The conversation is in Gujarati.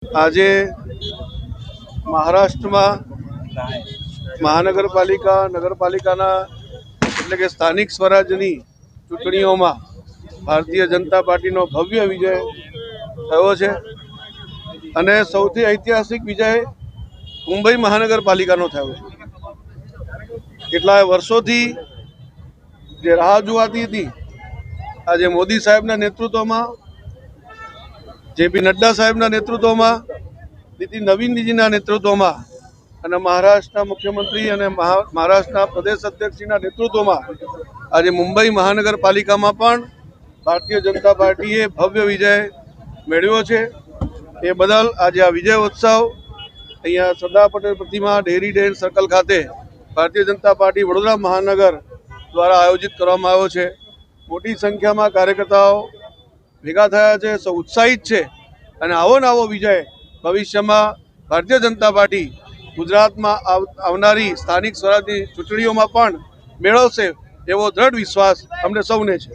આજે મહારાષ્ટ્રમાં મહાનગરપાલિકા નગરપાલિકાના એટલે કે સ્થાનિક સ્વરાજ્યની ચૂંટણીઓમાં ભારતીય જનતા પાર્ટીનો ભવ્ય વિજય થયો છે અને સૌથી ઐતિહાસિક વિજય મુંબઈ મહાનગરપાલિકાનો થયો છે। કેટલાય વર્ષોથી જે રાહ જોવાતી હતી, આજે મોદી સાહેબના નેતૃત્વમાં, જેપી નડ્ડા સાહેબના નેતૃત્વમાં, નીતિન નવીનજીના નેતૃત્વમાં અને મહારાષ્ટ્રના મુખ્યમંત્રી અને મહારાષ્ટ્રના પ્રદેશ અધ્યક્ષજીના નેતૃત્વમાં આજે મુંબઈ મહાનગરપાલિકામાં પણ ભારતીય જનતા પાર્ટીએ ભવ્ય વિજય મેળવ્યો છે। એ બદલ આજે આ વિજય ઉત્સવ અહીંયા સરદાર પટેલ પ્રતિમા ડેરી ડેન સર્કલ ખાતે ભારતીય જનતા પાર્ટી વડોદરા મહાનગર દ્વારા આયોજિત કરવામાં આવ્યો છે। મોટી સંખ્યામાં કાર્યકર્તાઓ ભેગા થયા છે, સૌ ઉત્સાહિત છે અને આવો ને આવો વિજય ભવિષ્યમાં ભારતીય જનતા પાર્ટી ગુજરાતમાં આવનારી સ્થાનિક સ્વરાજની ચૂંટણીઓમાં પણ મેળવશે એવો દ્રઢ વિશ્વાસ અમને સૌને છે।